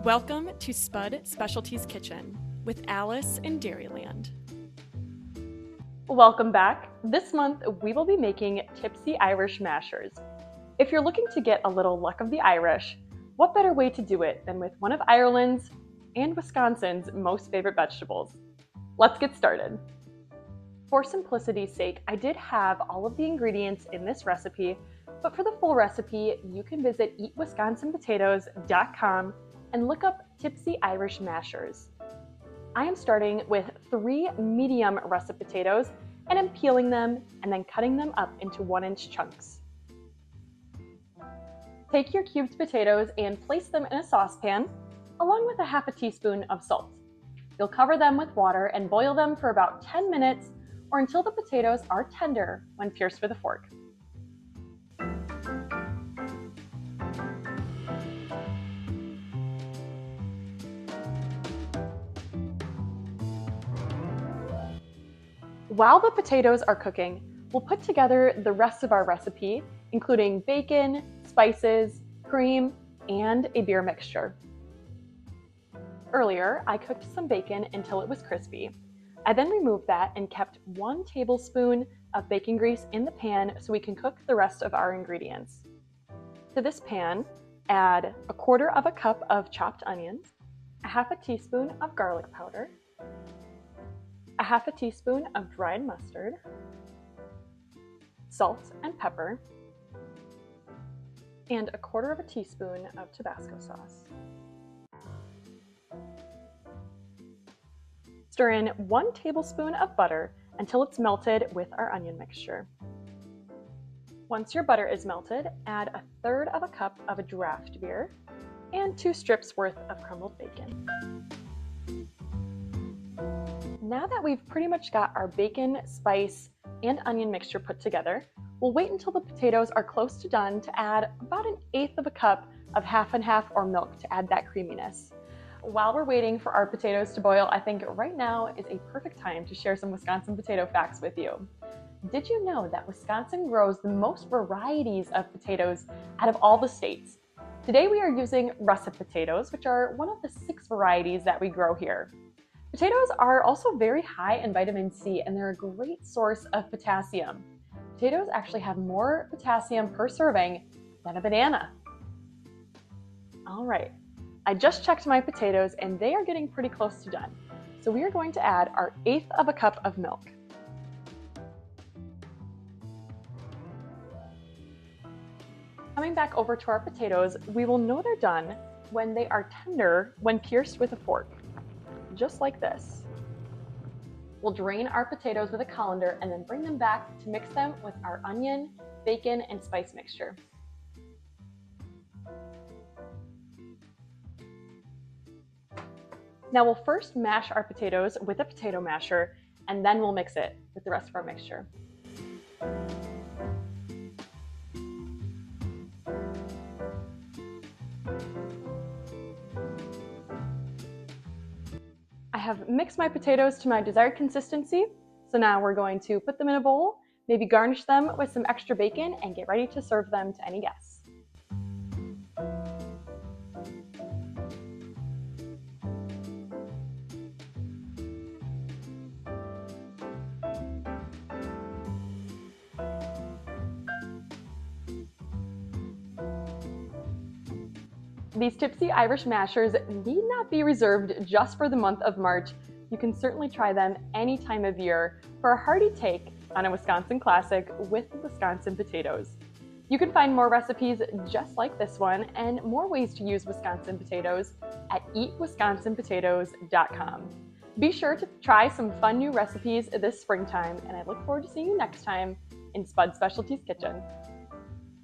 Welcome to Spud Specialties Kitchen with Alice in Dairyland. Welcome back. This month we will be making Tipsy Irish Mashers. If you're looking to get a little luck of the Irish, what better way to do it than with one of Ireland's and Wisconsin's most favorite vegetables? Let's get started. For simplicity's sake, I did have all of the ingredients in this recipe, but for the full recipe, you can visit eatwisconsinpotatoes.com and look up Tipsy Irish Mashers. I am starting with 3 medium russet potatoes and I'm peeling them and then cutting them up into 1-inch chunks. Take your cubed potatoes and place them in a saucepan along with a half a teaspoon of salt. You'll cover them with water and boil them for about 10 minutes or until the potatoes are tender when pierced with a fork. While the potatoes are cooking, we'll put together the rest of our recipe, including bacon, spices, cream, and a beer mixture. Earlier, I cooked some bacon until it was crispy. I then removed that and kept 1 tablespoon of bacon grease in the pan so we can cook the rest of our ingredients. To this pan, add 1/4 cup of chopped onions, a half a teaspoon of garlic powder, a half a teaspoon of dried mustard, salt and pepper, and 1/4 teaspoon of Tabasco sauce. Stir in 1 tablespoon of butter until it's melted with our onion mixture. Once your butter is melted, add 1/3 cup of draft beer and 2 strips worth of crumbled bacon. Now that we've pretty much got our bacon, spice, and onion mixture put together, we'll wait until the potatoes are close to done to add about 1/8 cup of half and half or milk to add that creaminess. While we're waiting for our potatoes to boil, I think right now is a perfect time to share some Wisconsin potato facts with you. Did you know that Wisconsin grows the most varieties of potatoes out of all the states? Today we are using russet potatoes, which are one of the 6 varieties that we grow here. Potatoes are also very high in vitamin C and they're a great source of potassium. Potatoes actually have more potassium per serving than a banana. All right, I just checked my potatoes and they are getting pretty close to done. So we are going to add our 1/8 cup of milk. Coming back over to our potatoes, we will know they're done when they are tender when pierced with a fork. Just like this. We'll drain our potatoes with a colander and then bring them back to mix them with our onion, bacon, and spice mixture. Now we'll first mash our potatoes with a potato masher and then we'll mix it with the rest of our mixture. I have mixed my potatoes to my desired consistency, so now we're going to put them in a bowl, maybe garnish them with some extra bacon, and get ready to serve them to any guests. These Tipsy Irish Mashers need not be reserved just for the month of March. You can certainly try them any time of year for a hearty take on a Wisconsin classic with Wisconsin potatoes. You can find more recipes just like this one and more ways to use Wisconsin potatoes at eatwisconsinpotatoes.com. Be sure to try some fun new recipes this springtime, and I look forward to seeing you next time in Spud Specialties Kitchen.